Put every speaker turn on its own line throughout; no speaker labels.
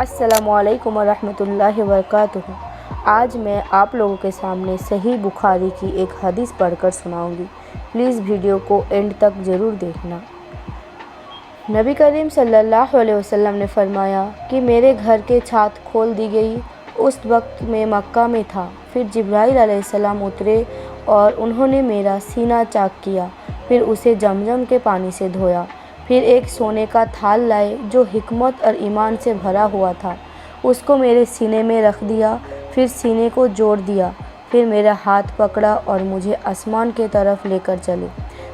السلام علیکم ورحمۃ اللہ وبرکاتہ۔ آج میں آپ لوگوں کے سامنے صحیح بخاری کی ایک حدیث پڑھ کر سناؤں گی۔ پلیز ویڈیو کو اینڈ تک ضرور دیکھنا۔ نبی کریم صلی اللہ علیہ وسلم نے فرمایا کہ میرے گھر کی چھت کھول دی گئی۔ اس وقت میں مکہ میں تھا۔ پھر جبرائیل علیہ السلام اترے اور انہوں نے میرا سینہ چاک کیا، پھر اسے زمزم کے پانی سے دھویا۔ پھر ایک سونے کا تھال لائے جو حکمت اور ایمان سے بھرا ہوا تھا، اس کو میرے سینے میں رکھ دیا، پھر سینے کو جوڑ دیا، پھر میرا ہاتھ پکڑا اور مجھے آسمان کی طرف لے کر چلے۔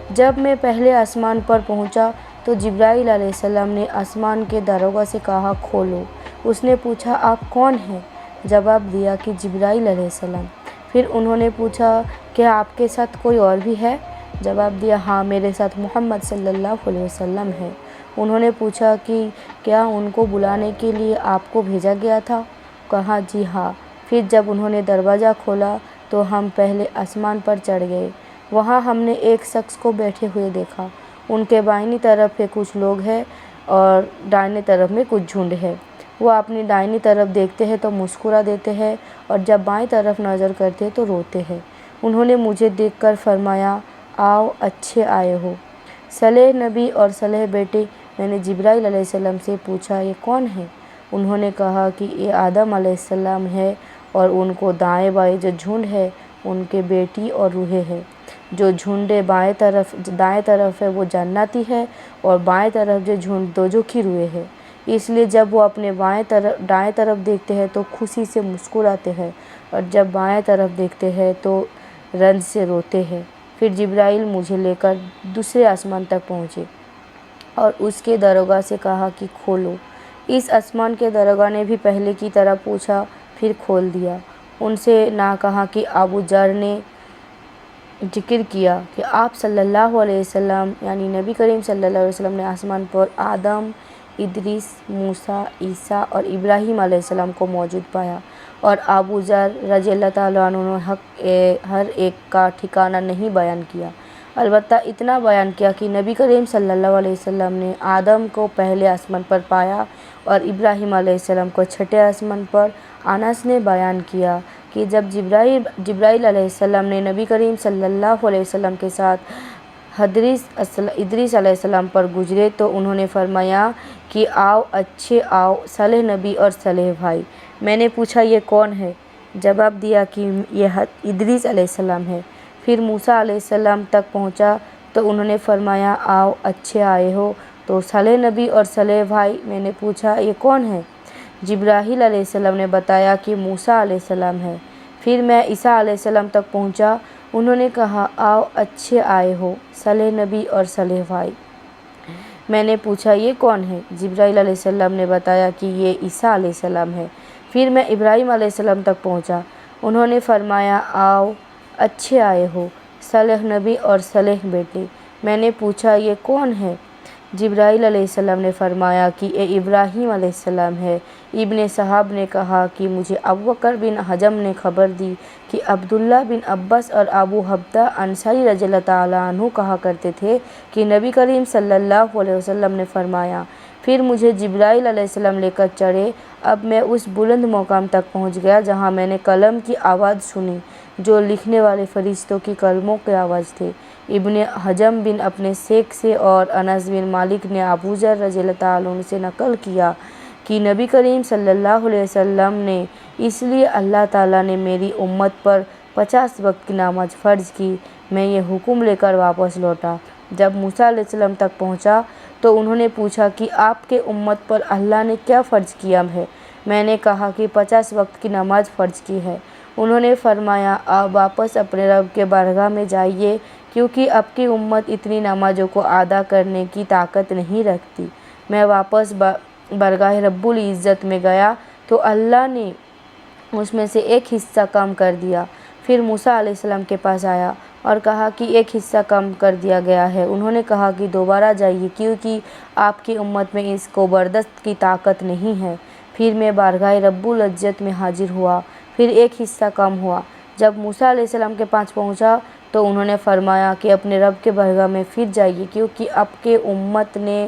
جب میں پہلے آسمان پر پہنچا تو جبرائیل علیہ السلام نے آسمان کے دروازے سے کہا، کھولو۔ اس نے پوچھا، آپ کون ہیں؟ جواب دیا کہ جبرائیل علیہ السلام۔ پھر انہوں نے پوچھا، کیا آپ کے ساتھ کوئی اور بھی ہے؟ جواب دیا، ہاں، میرے ساتھ محمد صلی اللہ علیہ وسلم ہے۔ انہوں نے پوچھا کہ کیا ان کو بلانے کے لیے آپ کو بھیجا گیا تھا؟ کہا، جی ہاں۔ پھر جب انہوں نے دروازہ کھولا تو ہم پہلے آسمان پر چڑھ گئے۔ وہاں ہم نے ایک شخص کو بیٹھے ہوئے دیکھا۔ ان کے بائیں طرف کے کچھ لوگ ہیں اور دائیں طرف میں کچھ جھنڈ ہے۔ وہ اپنی دائیں طرف دیکھتے ہیں تو مسکرا دیتے ہیں اور جب بائیں طرف نظر کرتے ہیں تو روتے ہیں۔ انہوں نے مجھے دیکھ کر فرمایا، آؤ، اچھے آئے ہو، صالح نبی اور صالح بیٹے۔ میں نے جبرائیل علیہ السلام سے پوچھا، یہ کون ہے؟ انہوں نے کہا کہ یہ آدم علیہ السلام ہے اور ان کو دائیں بائیں جو جھنڈ ہے ان کے بیٹی اور روحیں ہیں۔ جو جھنڈ دائیں طرف ہے وہ جنتی ہے اور بائیں طرف جو جھنڈ دوزخ کی روحیں ہے۔ اس لیے جب وہ اپنے دائیں طرف دیکھتے ہیں تو خوشی سے مسکراتے ہیں اور جب بائیں طرف دیکھتے ہیں تو رنج سے روتے ہیں۔ پھر جبرائیل مجھے لے کر دوسرے آسمان تک پہنچے اور اس کے دروازے سے کہا کہ کھولو۔ اس آسمان کے دروازے نے بھی پہلے کی طرح پوچھا، پھر کھول دیا۔ ان سے نہ کہا کہ ابو ذر نے ذکر کیا کہ آپ صلی اللہ علیہ وسلم یعنی نبی کریم صلی اللہ علیہ وسلم نے آسمان پر آدم، ادریس، موسیٰ، عیسیٰ اور ابراہیم علیہ السلام کو موجود پایا، اور ابو ذر رضی اللہ تعالیٰ عنہ نے ہر ایک کا ٹھکانہ نہیں بیان کیا، البتہ اتنا بیان کیا کہ نبی کریم صلی اللہ علیہ وسلم نے آدم کو پہلے آسمان پر پایا اور ابراہیم علیہ السلام کو چھٹے آسمان پر۔ انس نے بیان کیا کہ جب جبرائیل علیہ السلام نے نبی کریم صلی اللہ علیہ وسلم کے ساتھ ادریس علیہ السلام پر گزرے تو انہوں نے فرمایا کہ آؤ، اچھے آؤ، صالح نبی اور صالح بھائی۔ میں نے پوچھا، یہ کون ہے؟ جواب دیا کہ یہ ادریس علیہ السلام ہے۔ پھر موسیٰ علیہ السلام تک پہنچا تو انہوں نے فرمایا، آؤ، اچھے آئے ہو، تو صالح نبی اور صالح بھائی۔ میں نے پوچھا، یہ کون ہے؟ جبرائیل علیہ السلام نے بتایا کہ موسیٰ علیہ السلام ہے۔ پھر میں عیسیٰ علیہ السلام تک پہنچا۔ انہوں نے کہا، آؤ، اچھے آئے ہو، صالح نبی اور صالح بھائی۔ میں نے پوچھا، یہ کون ہے؟ جبرائیل علیہ السلام نے بتایا کہ یہ عیسیٰ علیہ السلام ہے۔ پھر میں ابراہیم علیہ السلام تک پہنچا۔ انہوں نے فرمایا، آؤ، اچھے آئے ہو، صالح نبی اور صالح بیٹے۔ میں نے پوچھا، یہ کون ہے؟ جبرائیل علیہ السلام نے فرمایا کہ یہ ابراہیم علیہ السلام ہے۔ ابن صحاب نے کہا کہ مجھے ابوبکر بن حجم نے خبر دی کہ عبداللہ بن عباس اور ابو حبدہ انصاری رضی اللہ تعالیٰ عنہ کہا کرتے تھے کہ نبی کریم صلی اللہ علیہ وسلم نے فرمایا، پھر مجھے جبرائیل علیہ السلام لے کر چڑھے۔ اب میں اس بلند مقام تک پہنچ گیا جہاں میں نے قلم کی آواز سنی جو لکھنے والے فرشتوں کی قلموں کی آواز تھے۔ ابن حجم بن اپنے شیخ سے اور انس بن مالک نے ابو ذر رضی اللہ تعالیٰ عنہ سے نقل کیا کہ نبی کریم صلی اللہ علیہ وسلم نے، اس لیے اللہ تعالیٰ نے میری امت پر 50 وقت کی نماز فرض کی۔ میں یہ حکم لے کر واپس لوٹا۔ جب موسیٰ علیہ السلام تک پہنچا تو انہوں نے پوچھا کہ آپ کے امت پر اللہ نے کیا فرض کیا ہے؟ میں نے کہا کہ 50 وقت کی نماز فرض کی ہے۔ انہوں نے فرمایا، آپ واپس اپنے رب کے بارگاہ میں جائیے کیونکہ آپ کی امت اتنی نمازوں کو ادا کرنے کی طاقت نہیں رکھتی۔ میں واپس بارگاہ رب العزت میں گیا تو اللہ نے اس میں سے ایک حصہ کم کر دیا۔ پھر موسیٰ علیہ السلام کے پاس آیا اور کہا کہ ایک حصہ کم کر دیا گیا ہے۔ انہوں نے کہا کہ دوبارہ جائیے کیونکہ آپ کی امت میں اس کو برداشت کی طاقت نہیں ہے۔ پھر میں بارگاہ رب العزت میں حاضر ہوا، پھر ایک حصہ کم ہوا۔ جب موسیٰ علیہ السلام کے پاس پہنچا تو انہوں نے فرمایا کہ اپنے رب کے بارگاہ میں پھر جائیے کیونکہ آپ کے امت نے